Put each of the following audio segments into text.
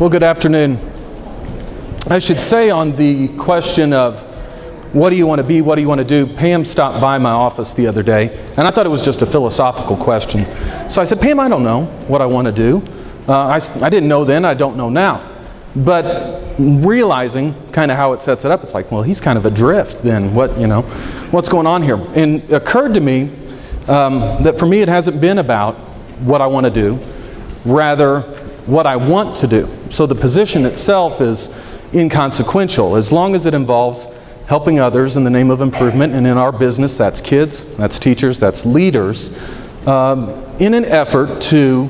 Well, good afternoon. I should say on the question of what do you want to be, what do you want to do, Pam stopped by my office the other day, and I thought it was just a philosophical question. So I said, Pam, I don't know what I want to do. I didn't know then, I don't know now. But realizing kind of how it sets it up, it's like, well, he's kind of adrift then. What's going on here? And it occurred to me that for me it hasn't been about what I want to do, rather what I want to do. So the position itself is inconsequential as long as it involves helping others in the name of improvement, and in our business that's kids, that's teachers, that's leaders, in an effort to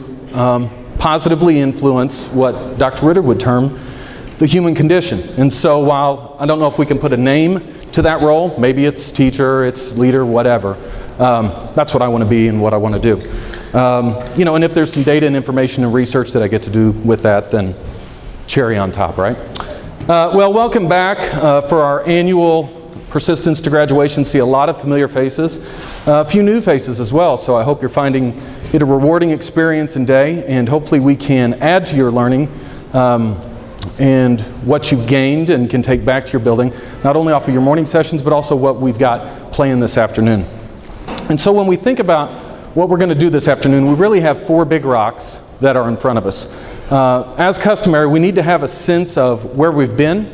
positively influence what Dr. Ritter would term the human condition. And so while I don't know if we can put a name to that role, maybe it's teacher, it's leader, whatever, that's what I want to be and what I want to do. And if there's some data and information and research that I get to do with that, then cherry on top, right? Well, welcome back for our annual Persistence to Graduation. See a lot of familiar faces, a few new faces as well, so I hope you're finding it a rewarding experience and day, and hopefully we can add to your learning and what you've gained and can take back to your building, not only off of your morning sessions, but also what we've got planned this afternoon. And so when we think about what we're going to do this afternoon, we really have four big rocks that are in front of us. As customary, we need to have a sense of where we've been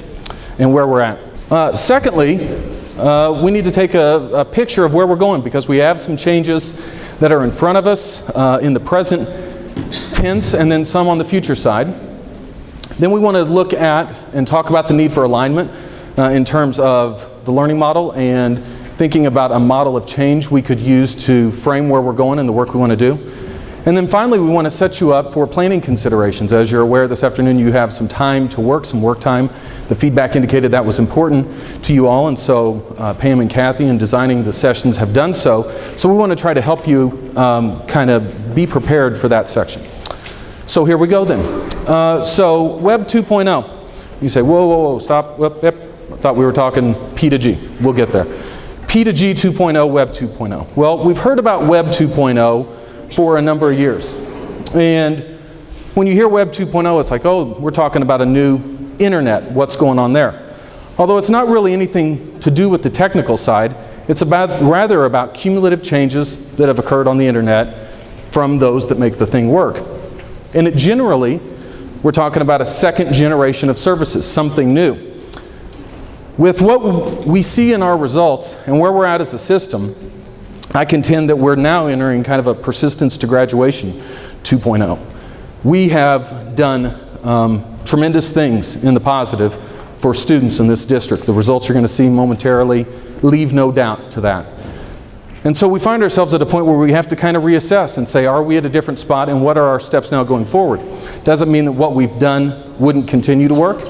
and where we're at. Secondly, we need to take a picture of where we're going, because we have some changes that are in front of us in the present tense and then some on the future side. Then we want to look at and talk about the need for alignment in terms of the learning model and thinking about a model of change we could use to frame where we're going and the work we want to do. And then finally, we want to set you up for planning considerations. As you're aware, this afternoon you have some time to work, some work time. The feedback indicated that was important to you all, and so Pam and Kathy in designing the sessions have done so. So we want to try to help you kind of be prepared for that section. So here we go then. So Web 2.0. You say, whoa, stop. Yep. I thought we were talking P to G. We'll get there. P to G 2.0, Web 2.0. Well, we've heard about Web 2.0 for a number of years. And when you hear Web 2.0, it's like, oh, we're talking about a new internet. What's going on there? Although it's not really anything to do with the technical side. It's rather about cumulative changes that have occurred on the internet from those that make the thing work. And it generally, we're talking about a second generation of services, something new. With what we see in our results and where we're at as a system, I contend that we're now entering kind of a persistence to graduation 2.0. We have done tremendous things in the positive for students in this district. The results you're going to see momentarily leave no doubt to that. And so we find ourselves at a point where we have to kind of reassess and say, are we at a different spot, and what are our steps now going forward? Doesn't mean that what we've done wouldn't continue to work,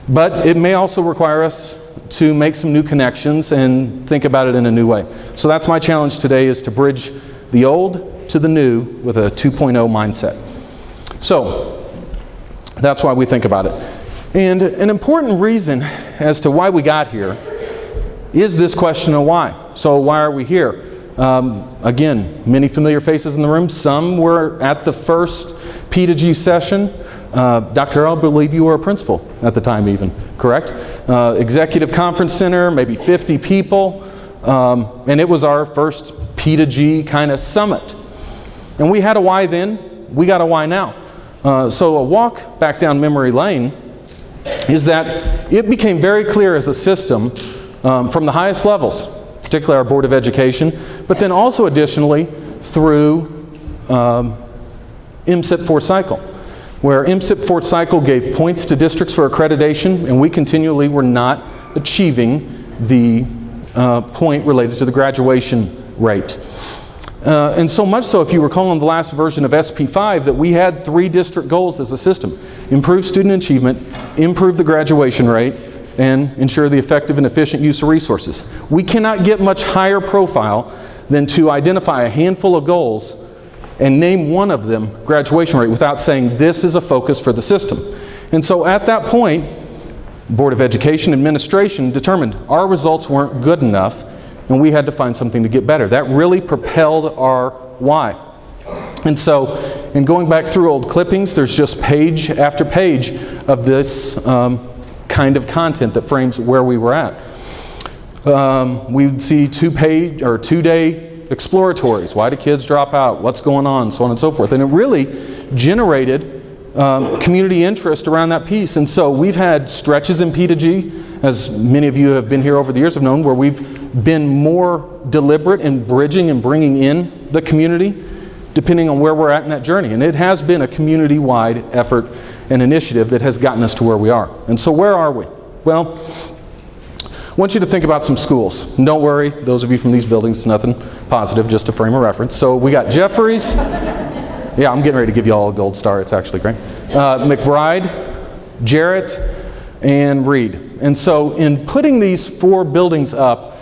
but it may also require us to make some new connections and think about it in a new way. So that's my challenge today, is to bridge the old to the new with a 2.0 mindset. So that's why we think about it. And an important reason as to why we got here is this question of why. So why are we here? Again, many familiar faces in the room. Some were at the first P to G session. Dr. Earl, I believe you were a principal at the time even, correct? Executive Conference Center, maybe 50 people, and it was our first P to G kind of summit. And we had a why then, we got a why now. So a walk back down memory lane is that it became very clear as a system from the highest levels, particularly our Board of Education, but then also additionally through MSIP fourth cycle, where MSIP fourth cycle gave points to districts for accreditation, and we continually were not achieving the point related to the graduation rate. And so much so, if you recall in the last version of SP5, that we had 3 district goals as a system: improve student achievement, improve the graduation rate, and ensure the effective and efficient use of resources. We cannot get much higher profile than to identify a handful of goals and name one of them, graduation rate, without saying this is a focus for the system. And so at that point, Board of Education administration determined our results weren't good enough, and we had to find something to get better. That really propelled our why. And so, in going back through old clippings, there's just page after page of this kind of content that frames where we were at. We would see two-day exploratories. Why do kids drop out? What's going on? So on and so forth. And it really generated community interest around that piece. And so we've had stretches in P2G, as many of you have been here over the years have known, where we've been more deliberate in bridging and bringing in the community, depending on where we're at in that journey. And it has been a community-wide effort and initiative that has gotten us to where we are. And so where are we? Well, I want you to think about some schools. And don't worry, those of you from these buildings, it's nothing positive, just a frame of reference. So we got Jeffries. Yeah, I'm getting ready to give you all a gold star. It's actually great. McBride, Jarrett, and Reed. And so in putting these 4 buildings up,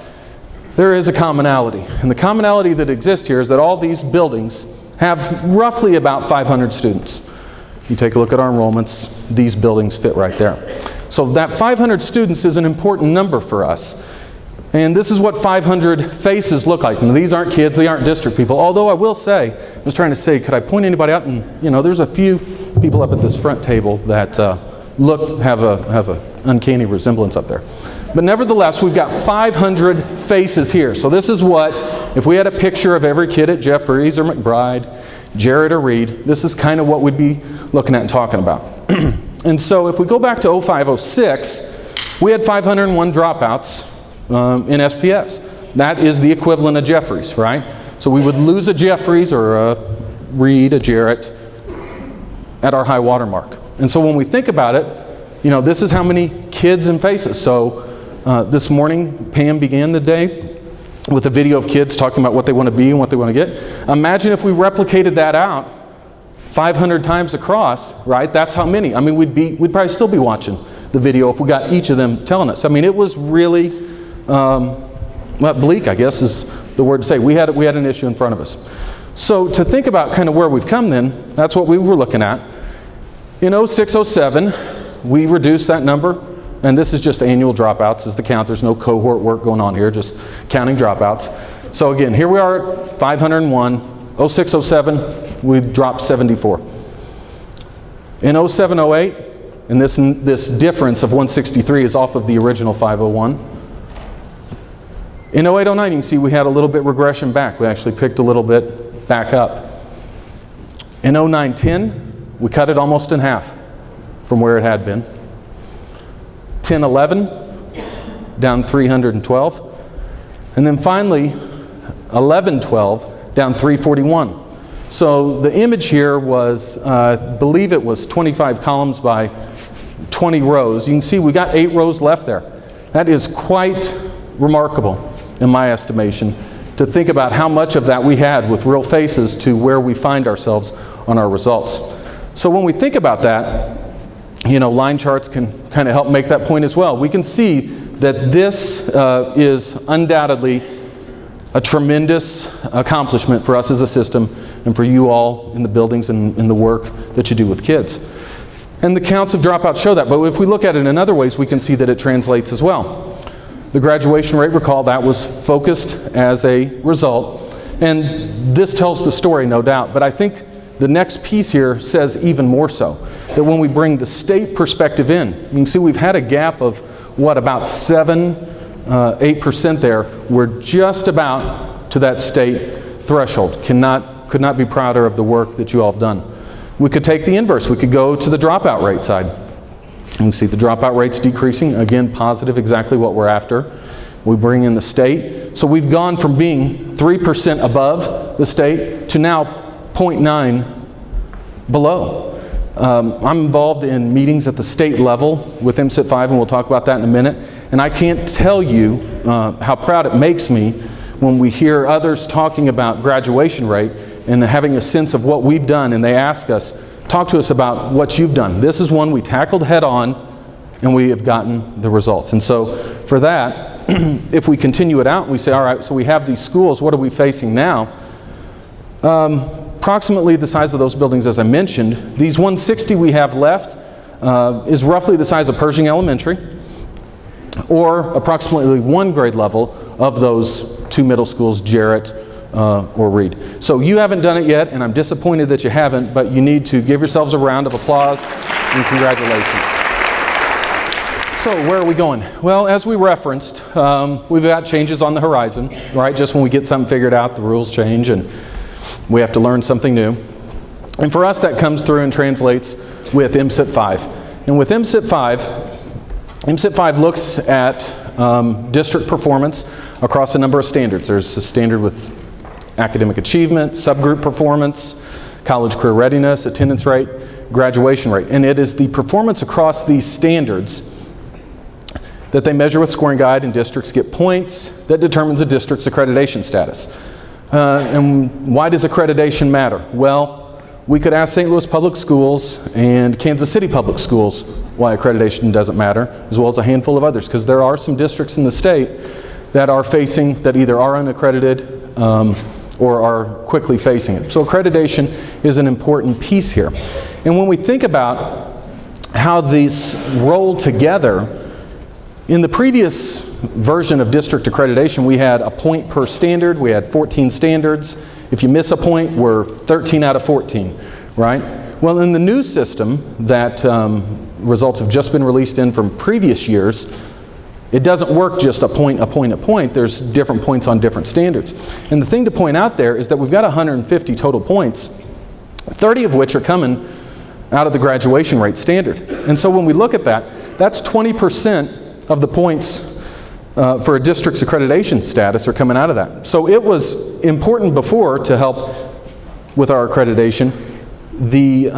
there is a commonality. And the commonality that exists here is that all these buildings have roughly about 500 students. You take a look at our enrollments, these buildings fit right there. So that 500 students is an important number for us. And this is what 500 faces look like. And these aren't kids, they aren't district people. Although I will say, I was trying to say, could I point anybody out? And you know, there's a few people up at this front table that have a uncanny resemblance up there. But nevertheless, we've got 500 faces here. So this is what, if we had a picture of every kid at Jeffries or McBride, Jarrett or Reed, this is kind of what we'd be looking at and talking about. And so if we go back to 05-06, we had 501 dropouts in SPS. That is the equivalent of Jeffries, right? So we would lose a Jeffries or a Reed, a Jarrett at our high water mark. And so when we think about it, you know, this is how many kids and faces. So this morning, Pam began the day with a video of kids talking about what they want to be and what they want to get. Imagine if we replicated that out 500 times across, right? That's how many. I mean, we'd probably still be watching the video if we got each of them telling us. I mean, it was really bleak, I guess is the word to say. We had an issue in front of us. So to think about kind of where we've come then, that's what we were looking at. In 06-07, we reduced that number, and this is just annual dropouts is the count. There's no cohort work going on here, just counting dropouts. So again, here we are at 501. 06-07, we dropped 74. In 07-08, and this difference of 163 is off of the original 501. In 08-09, you can see we had a little bit regression back. We actually picked a little bit back up. In 09-10, we cut it almost in half from where it had been. 10-11, down 312. And then finally, 11-12, down 341. So the image here was, I believe it was 25 columns by 20 rows. You can see we got 8 rows left there. That is quite remarkable in my estimation to think about how much of that we had with real faces to where we find ourselves on our results. So when we think about that, you know, line charts can kind of help make that point as well. We can see that this is undoubtedly a tremendous accomplishment for us as a system and for you all in the buildings and in the work that you do with kids. And the counts of dropouts show that, but if we look at it in other ways, we can see that it translates as well. The graduation rate, recall, that was focused as a result, and this tells the story, no doubt, but I think the next piece here says even more so, that when we bring the state perspective in, you can see we've had a gap of, what, about 8% there. We're just about to that state threshold. Could not be prouder of the work that you all have done. We could take the inverse. We could go to the dropout rate side. You can see the dropout rate's decreasing. Again, positive, exactly what we're after. We bring in the state. So we've gone from being 3% above the state to now 0.9 below. I'm involved in meetings at the state level with MSIT 5, and we'll talk about that in a minute. And I can't tell you how proud it makes me when we hear others talking about graduation rate and having a sense of what we've done, and they ask us, talk to us about what you've done. This is one we tackled head on, and we have gotten the results. And so for that, if we continue it out and we say, all right, so we have these schools, what are we facing now? Approximately the size of those buildings, as I mentioned. These 160 we have left is roughly the size of Pershing Elementary, or approximately 1 grade level of those 2 middle schools, Jarrett or read. So you haven't done it yet, and I'm disappointed that you haven't, but you need to give yourselves a round of applause and congratulations. So where are we going? Well, as we referenced, we've got changes on the horizon, right? Just when we get something figured out, the rules change and we have to learn something new. And for us, that comes through and translates with MSIP 5. And with MSIP 5 looks at district performance across a number of standards. There's a standard with academic achievement, subgroup performance, college career readiness, attendance rate, graduation rate. And it is the performance across these standards that they measure with scoring guide, and districts get points that determines a district's accreditation status. And why does accreditation matter? Well, we could ask St. Louis Public Schools and Kansas City Public Schools why accreditation doesn't matter, as well as a handful of others, because there are some districts in the state that are facing, that either are unaccredited or are quickly facing it. So accreditation is an important piece here. And when we think about how these roll together, in the previous version of district accreditation, we had a point per standard. We had 14 standards. If you miss a point, we're 13 out of 14, right? Well, in the new system that results have just been released in from previous years, it doesn't work just a point, a point, a point. There's different points on different standards. And the thing to point out there is that we've got 150 total points, 30 of which are coming out of the graduation rate standard. And so when we look at that, that's 20% of the points for a district's accreditation status are coming out of that. So it was important before to help with our accreditation. The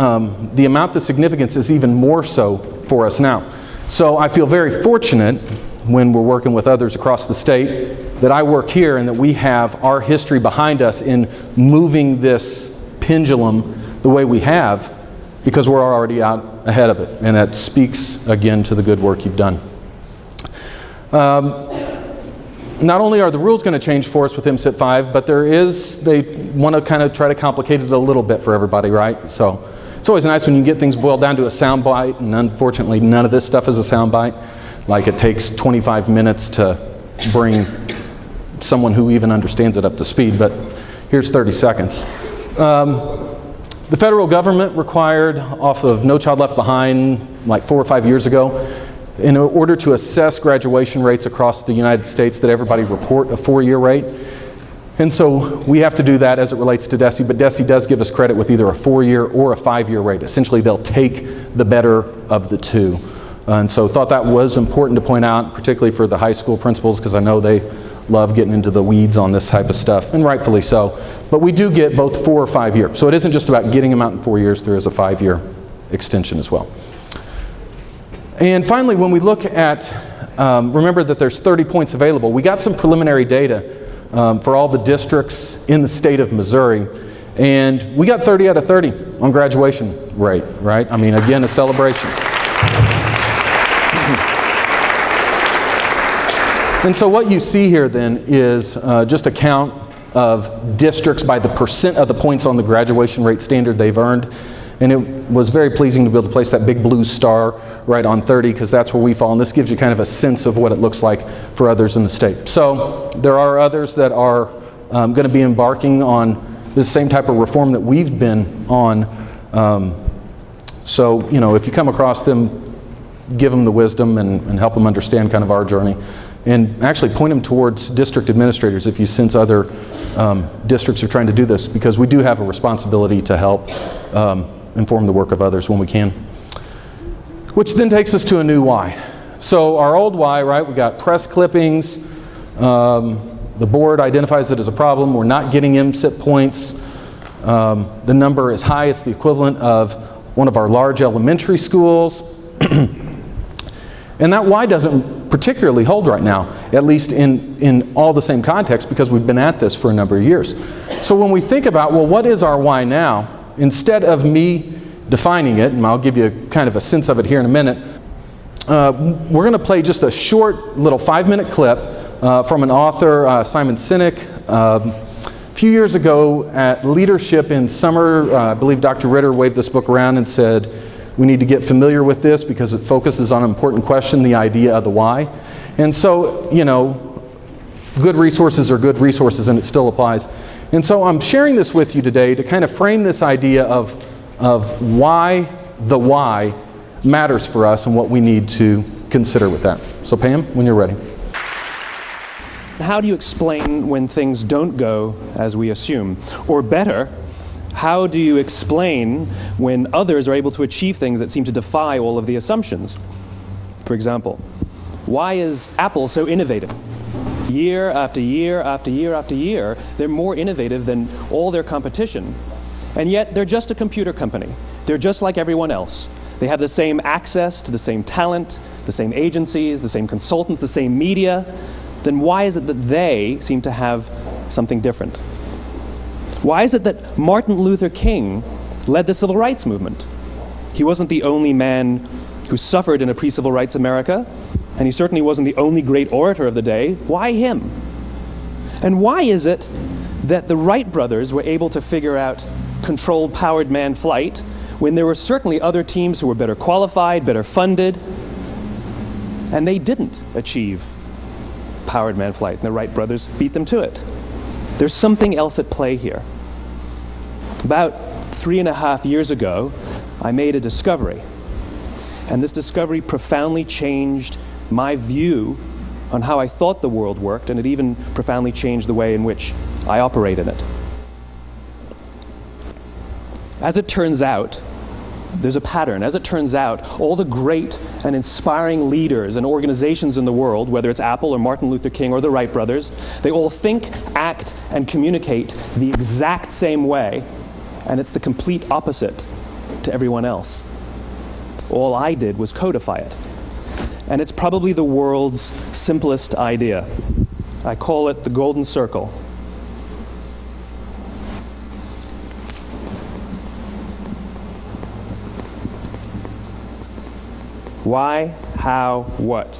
amount of significance is even more so for us now. So I feel very fortunate when we're working with others across the state that I work here and that we have our history behind us in moving this pendulum the way we have, because we're already out ahead of it. And that speaks again to the good work you've done. Not only are the rules going to change for us with MSIP 5, but they want to kind of try to complicate it a little bit for everybody, right? So it's always nice when you get things boiled down to a sound bite, and unfortunately none of this stuff is a sound bite. Like it takes 25 minutes to bring someone who even understands it up to speed, but here's 30 seconds. The federal government required, off of No Child Left Behind, like 4 or 5 years ago, in order to assess graduation rates across the United States, that everybody report a 4-year rate. And so we have to do that as it relates to DESE, but DESE does give us credit with either a 4-year or a 5-year rate. Essentially, they'll take the better of the two. And so thought that was important to point out, particularly for the high school principals, because I know they love getting into the weeds on this type of stuff, and rightfully so. But we do get both 4 or 5 years. So it isn't just about getting them out in 4 years, there is a 5-year extension as well. And finally, when we look at, remember that there's 30 points available. We got some preliminary data for all the districts in the state of Missouri, and we got 30 out of 30 on graduation rate, right? I mean, again, a celebration. And so what you see here then is just a count of districts by the percent of the points on the graduation rate standard they've earned. And it was very pleasing to be able to place that big blue star right on 30, because that's where we fall. And this gives you kind of a sense of what it looks like for others in the state. So there are others that are going to be embarking on this same type of reform that we've been on. So, you know, if you come across them, give them the wisdom and help them understand kind of our journey. And actually point them towards district administrators if you sense other districts are trying to do this, because we do have a responsibility to help inform the work of others when we can. Which then takes us to a new why. So our old why, right, we got press clippings, the board identifies it as a problem, we're not getting MSIP points, the number is high, it's the equivalent of one of our large elementary schools. And that why doesn't particularly hold right now, at least in all the same context, because we've been at this for a number of years. So when we think about, well, what is our why now? Instead of me defining it, and I'll give you kind of a sense of it here in a minute, we're going to play just a short little 5-minute clip from an author, Simon Sinek. A few years ago at Leadership in Summer, I believe Dr. Ritter waved this book around and said, we need to get familiar with this because it focuses on an important question, the idea of the why. And so, you know, good resources are good resources, and it still applies. And so I'm sharing this with you today to kind of frame this idea of why the why matters for us and what we need to consider with that. So Pam, when you're ready. How do you explain when things don't go as we assume? Or better, how do you explain when others are able to achieve things that seem to defy all of the assumptions? For example, why is Apple so innovative? Year after year after year after year, they're more innovative than all their competition. And yet, they're just a computer company. They're just like everyone else. They have the same access to the same talent, the same agencies, the same consultants, the same media. Then why is it that they seem to have something different? Why is it that Martin Luther King led the civil rights movement? He wasn't the only man who suffered in a pre-civil rights America, and he certainly wasn't the only great orator of the day. Why him? And why is it that the Wright brothers were able to figure out controlled powered manned flight when there were certainly other teams who were better qualified, better funded, and they didn't achieve powered manned flight, and the Wright brothers beat them to it? There's something else at play here. About 3.5 years ago, I made a discovery, and this discovery profoundly changed my view on how I thought the world worked, and it even profoundly changed the way in which I operate in it. As it turns out, there's a pattern. As it turns out, all the great and inspiring leaders and organizations in the world, whether it's Apple or Martin Luther King or the Wright brothers, they all think, act, and communicate the exact same way, and it's the complete opposite to everyone else. All I did was codify it. And it's probably the world's simplest idea. I call it the golden circle. Why, how, what?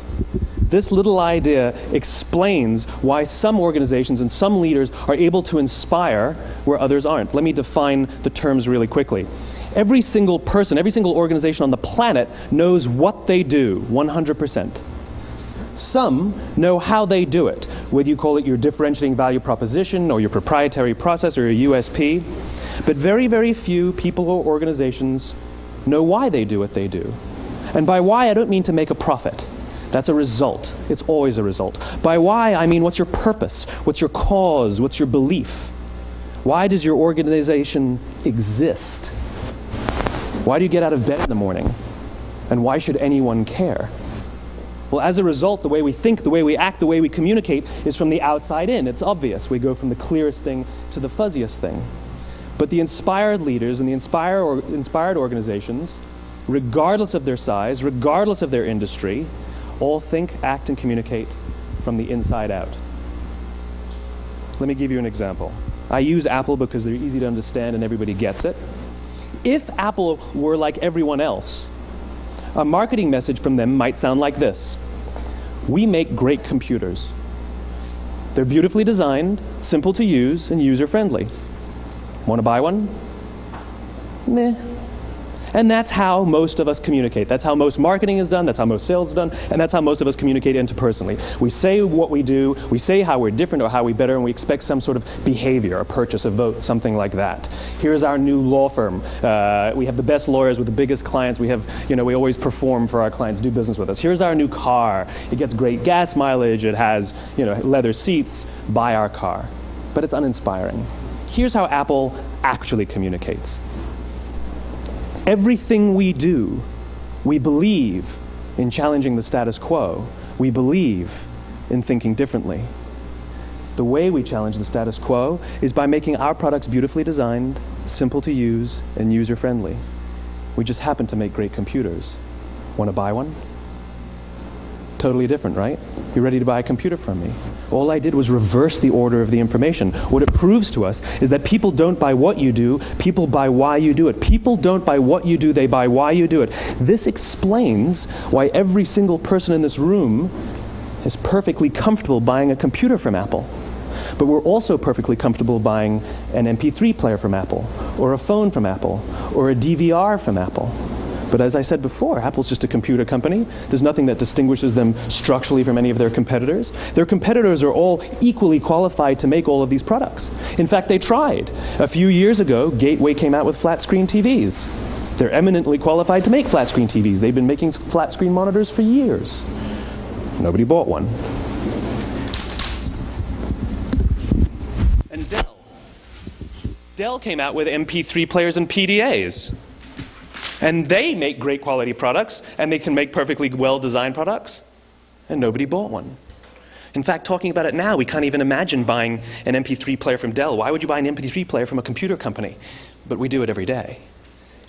This little idea explains why some organizations and some leaders are able to inspire where others aren't. Let me define the terms really quickly. Every single person, every single organization on the planet knows what they do, 100%. Some know how they do it, whether you call it your differentiating value proposition or your proprietary process or your USP. But very, very few people or organizations know why they do what they do. And by why, I don't mean to make a profit. That's a result. It's always a result. By why, I mean what's your purpose? What's your cause? What's your belief? Why does your organization exist? Why do you get out of bed in the morning? And why should anyone care? Well, as a result, the way we think, the way we act, the way we communicate is from the outside in. It's obvious. We go from the clearest thing to the fuzziest thing. But the inspired leaders and the inspired organizations, regardless of their size, regardless of their industry, all think, act, and communicate from the inside out. Let me give you an example. I use Apple because they're easy to understand and everybody gets it. If Apple were like everyone else, a marketing message from them might sound like this. We make great computers. They're beautifully designed, simple to use, and user-friendly. Want to buy one? Meh. And that's how most of us communicate. That's how most marketing is done, that's how most sales is done, and that's how most of us communicate interpersonally. We say what we do, we say how we're different or how we better, and we expect some sort of behavior, a purchase, a vote, something like that. Here's our new law firm. We have the best lawyers with the biggest clients. We have, we always perform for our clients, do business with us. Here's our new car. It gets great gas mileage. It has, leather seats. Buy our car. But it's uninspiring. Here's how Apple actually communicates. Everything we do, we believe in challenging the status quo. We believe in thinking differently. The way we challenge the status quo is by making our products beautifully designed, simple to use, and user-friendly. We just happen to make great computers. Want to buy one? Totally different, right? You're ready to buy a computer from me. All I did was reverse the order of the information. What it proves to us is that people don't buy what you do, people buy why you do it. People don't buy what you do, they buy why you do it. This explains why every single person in this room is perfectly comfortable buying a computer from Apple. But we're also perfectly comfortable buying an MP3 player from Apple, or a phone from Apple, or a DVR from Apple. But as I said before, Apple's just a computer company. There's nothing that distinguishes them structurally from any of their competitors. Their competitors are all equally qualified to make all of these products. In fact, they tried. A few years ago, Gateway came out with flat-screen TVs. They're eminently qualified to make flat-screen TVs. They've been making flat-screen monitors for years. Nobody bought one. And Dell came out with MP3 players and PDAs. And they make great quality products, and they can make perfectly well-designed products, and nobody bought one. In fact, talking about it now, we can't even imagine buying an MP3 player from Dell. Why would you buy an MP3 player from a computer company? But we do it every day.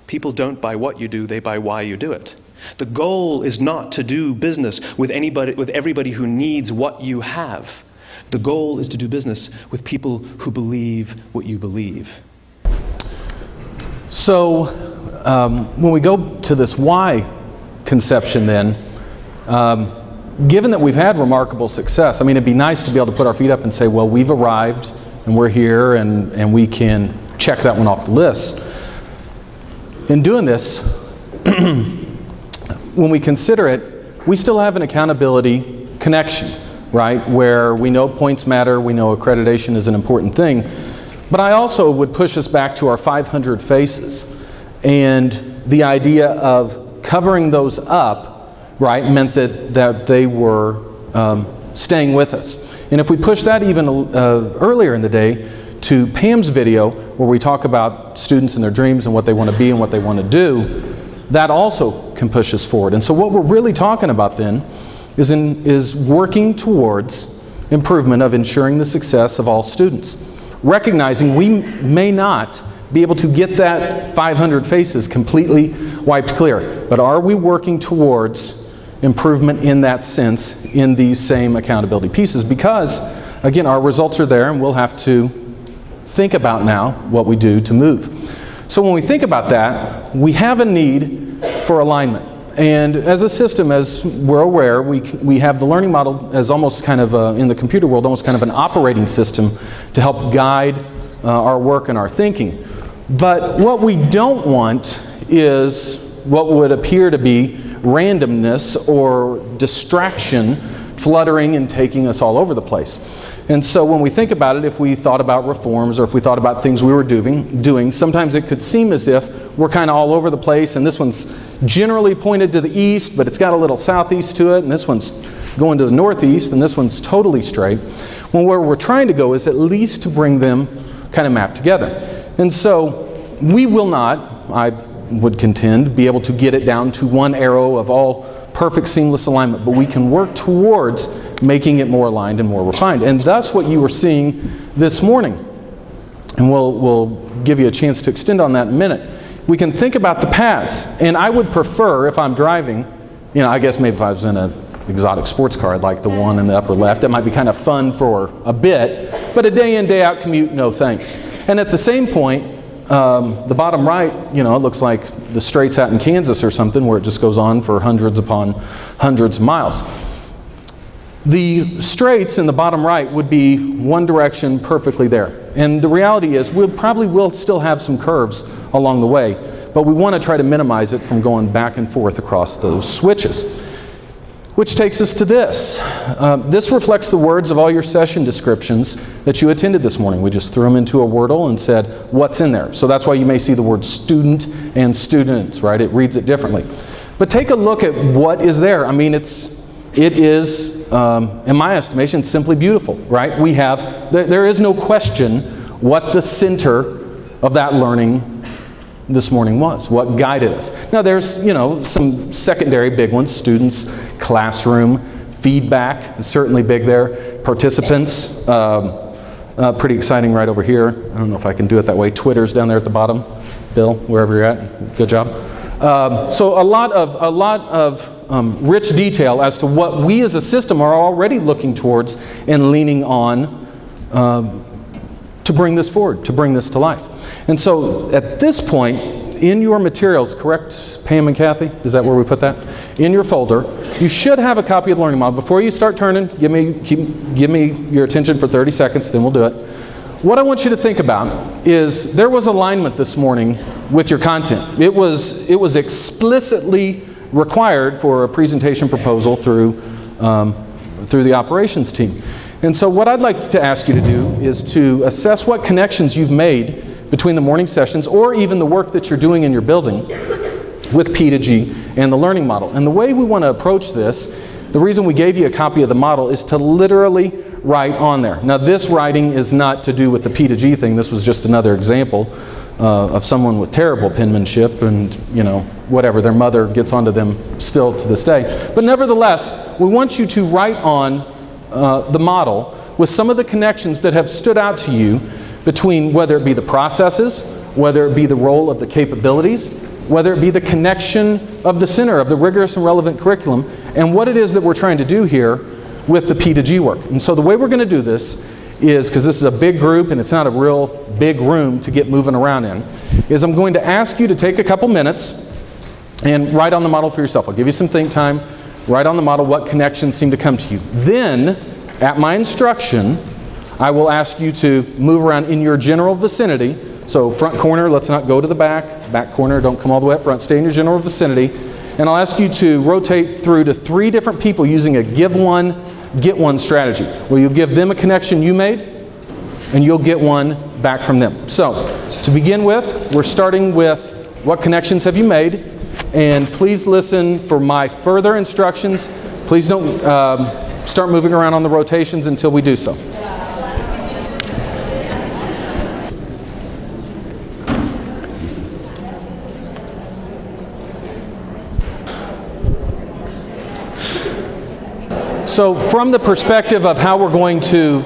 People don't buy what you do, they buy why you do it. The goal is not to do business with everybody who needs what you have. The goal is to do business with people who believe what you believe. So when we go to this why conception then, given that we've had remarkable success, I mean, it'd be nice to be able to put our feet up and say, well, we've arrived and we're here and we can check that one off the list. In doing this, when we consider it, we still have an accountability connection, right? Where we know points matter, we know accreditation is an important thing. But I also would push us back to our 500 faces. And the idea of covering those up, right, meant that they were staying with us. And if we push that even earlier in the day to Pam's video, where we talk about students and their dreams and what they want to be and what they want to do, that also can push us forward. And so what we're really talking about then is working towards improvement of ensuring the success of all students. Recognizing we may not be able to get that 500 faces completely wiped clear, but are we working towards improvement in that sense in these same accountability pieces? Because, again, our results are there and we'll have to think about now what we do to move. So when we think about that, we have a need for alignment. And as a system, as we're aware, we have the learning model as almost kind of, in the computer world, almost kind of an operating system to help guide our work and our thinking. But what we don't want is what would appear to be randomness or distraction fluttering and taking us all over the place. And so when we think about it, if we thought about reforms or if we thought about things we were doing, sometimes it could seem as if we're kind of all over the place, and this one's generally pointed to the east, but it's got a little southeast to it, and this one's going to the northeast, and this one's totally straight. When where we're trying to go is at least to bring them kind of mapped together. And so we will not, I would contend, be able to get it down to one arrow of all perfect seamless alignment, but we can work towards making it more aligned and more refined. And thus what you were seeing this morning. And we'll give you a chance to extend on that in a minute. We can think about the paths. And I would prefer, if I'm driving, you know, I guess maybe if I was in an exotic sports car, I'd like the one in the upper left. It might be kind of fun for a bit, but a day in, day out commute, no thanks. And at the same point, the bottom right, you know, it looks like the straits out in Kansas or something where it just goes on for hundreds upon hundreds of miles. The straits in the bottom right would be one direction perfectly there. And the reality is we probably will still have some curves along the way, but we want to try to minimize it from going back and forth across those switches. Which takes us to this. This reflects the words of all your session descriptions that you attended this morning. We just threw them into a Wordle and said, what's in there? So that's why you may see the word student and students, right? It reads it differently. But take a look at what is there. I mean, it is, in my estimation, simply beautiful, right? We have, there is no question what the center of that learning this morning was, what guided us. Now there's, you know, some secondary big ones, students, classroom, feedback is certainly big there, participants, pretty exciting right over here. I don't know if I can do it that way. Twitter's down there at the bottom. Bill, wherever you're at, good job. So a lot of rich detail as to what we as a system are already looking towards and leaning on to bring this forward, to bring this to life. And so at this point, in your materials, correct, Pam and Kathy? Is that where we put that? In your folder, you should have a copy of the learning model. Before you start turning, give me your attention for 30 seconds, then we'll do it. What I want you to think about is there was alignment this morning with your content. It was explicitly required for a presentation proposal through the operations team. And so what I'd like to ask you to do is to assess what connections you've made between the morning sessions or even the work that you're doing in your building with P2G and the learning model. And the way we want to approach this, the reason we gave you a copy of the model is to literally write on there. Now this writing is not to do with the P2G thing. This was just another example of someone with terrible penmanship and, you know, whatever, their mother gets onto them still to this day. But nevertheless, we want you to write on the model with some of the connections that have stood out to you between whether it be the processes, whether it be the role of the capabilities, whether it be the connection of the center of the rigorous and relevant curriculum, and what it is that we're trying to do here with the P2G work. And so the way we're going to do this is, because this is a big group and it's not a real big room to get moving around in, is I'm going to ask you to take a couple minutes and write on the model for yourself. I'll give you some think time, write on the model what connections seem to come to you. Then, at my instruction, I will ask you to move around in your general vicinity. So front corner, let's not go to the back corner, don't come all the way up front, stay in your general vicinity. And I'll ask you to rotate through to 3 different people using a give one, get one strategy, where you'll give them a connection you made, and you'll get one back from them. So, to begin with, we're starting with what connections have you made, and please listen for my further instructions. Please don't start moving around on the rotations until we do so. So from the perspective of how we're going to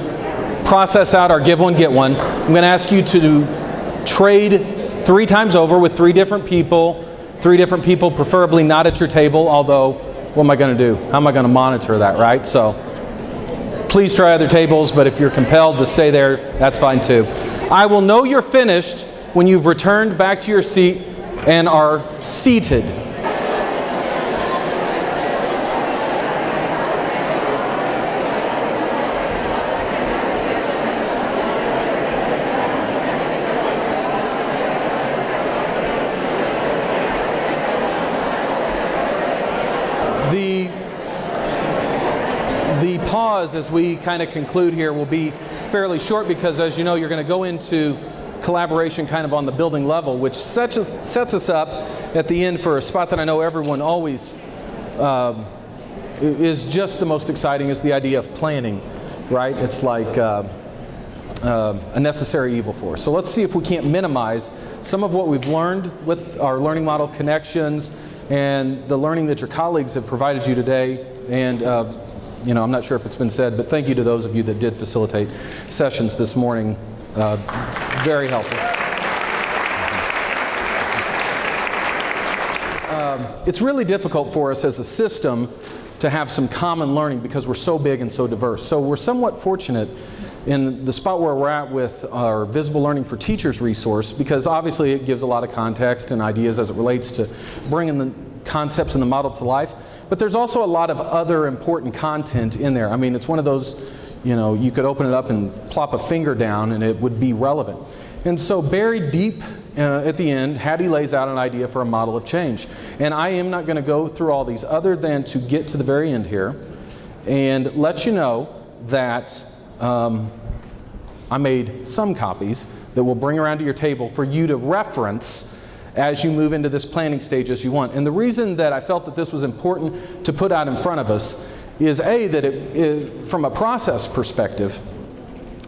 process out our give one, get one, I'm going to ask you to trade 3 times over with 3 different people, preferably not at your table, although what am I going to do? How am I going to monitor that, right? So please try other tables, but if you're compelled to stay there, that's fine too. I will know you're finished when you've returned back to your seat and are seated. The pause as we kind of conclude here will be fairly short because, as you know, you're going to go into collaboration kind of on the building level, which sets us up at the end for a spot that I know everyone always is just the most exciting, is the idea of planning, right? It's like a necessary evil for us. So let's see if we can't minimize some of what we've learned with our learning model connections and the learning that your colleagues have provided you today. And you know, I'm not sure if it's been said, but thank you to those of you that did facilitate sessions this morning. Very helpful. It's really difficult for us as a system to have some common learning because we're so big and so diverse. So we're somewhat fortunate in the spot where we're at with our Visible Learning for Teachers resource, because obviously it gives a lot of context and ideas as it relates to bringing the concepts in the model to life. But there's also a lot of other important content in there. I mean, it's one of those, you know, you could open it up and plop a finger down and it would be relevant. And so buried deep at the end, Hattie lays out an idea for a model of change. And I am not going to go through all these other than to get to the very end here and let you know that I made some copies that we'll bring around to your table for you to reference as you move into this planning stage as you want. And the reason that I felt that this was important to put out in front of us is A, that from a process perspective,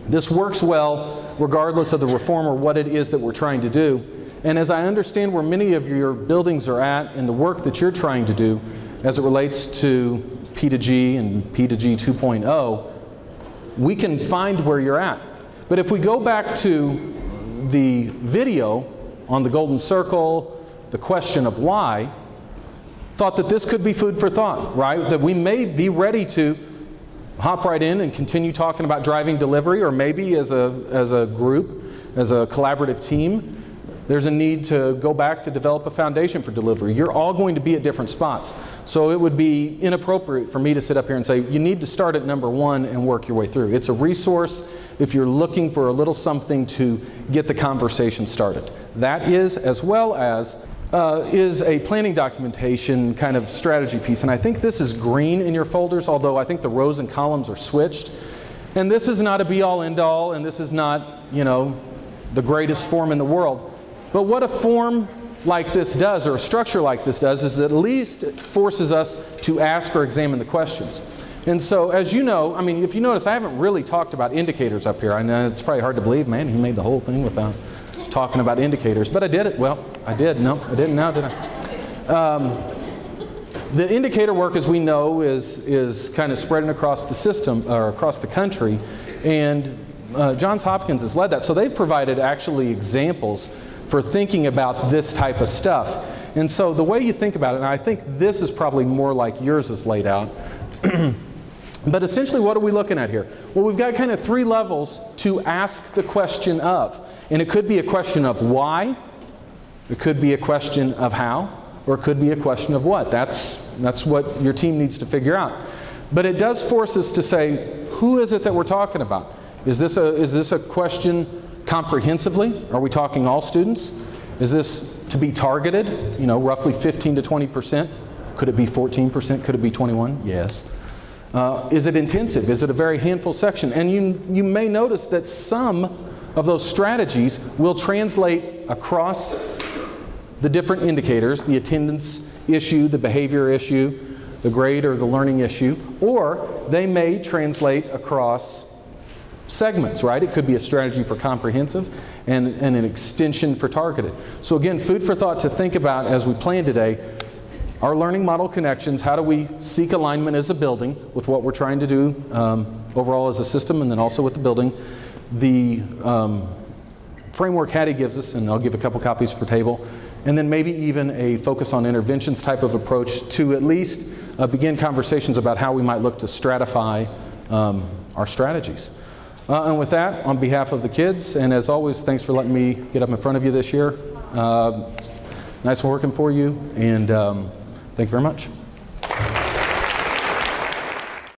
this works well regardless of the reform or what it is that we're trying to do. And as I understand where many of your buildings are at and the work that you're trying to do as it relates to P2G and P2G 2.0, we can find where you're at. But if we go back to the video on the golden circle, the question of why, thought that this could be food for thought, right? That we may be ready to hop right in and continue talking about driving delivery, or maybe as a group, as a collaborative team, There's a need to go back to develop a foundation for delivery. You're all going to be at different spots. So it would be inappropriate for me to sit up here and say, you need to start at number 1 and work your way through. It's a resource if you're looking for a little something to get the conversation started. That is, as well as, is a planning documentation kind of strategy piece. And I think this is green in your folders, although I think the rows and columns are switched. And this is not a be-all, end-all, and this is not, you know, the greatest form in the world. But what a form like this does, or a structure like this does, is at least it forces us to ask or examine the questions. And so, as you know, I mean, if you notice, I haven't really talked about indicators up here. I know it's probably hard to believe, man, he made the whole thing without talking about indicators. But I did it. Well, I did. No, I didn't now, did I? The indicator work, as we know, is kind of spreading across the system, or across the country. And Johns Hopkins has led that. So they've provided actually examples for thinking about this type of stuff. And so the way you think about it, and I think this is probably more like yours is laid out, but essentially what are we looking at here? Well, we've got kind of 3 levels to ask the question of. And it could be a question of why, it could be a question of how, or it could be a question of what. That's what your team needs to figure out. But it does force us to say, who is it that we're talking about? Is this a question comprehensively? Are we talking all students? Is this to be targeted, you know, roughly 15 to 20%? Could it be 14%? Could it be 21? Yes. Is it intensive? Is it a very handful section? And you may notice that some of those strategies will translate across the different indicators, the attendance issue, the behavior issue, the grade or the learning issue, or they may translate across segments, right? It could be a strategy for comprehensive and an extension for targeted. So again, food for thought to think about as we plan today. Our learning model connections, how do we seek alignment as a building with what we're trying to do overall as a system, and then also with the building. The framework Hattie gives us, and I'll give a couple copies for table, and then maybe even a focus on interventions type of approach to at least begin conversations about how we might look to stratify our strategies. And with that, on behalf of the kids, and as always, thanks for letting me get up in front of you this year. Nice working for you, and thank you very much.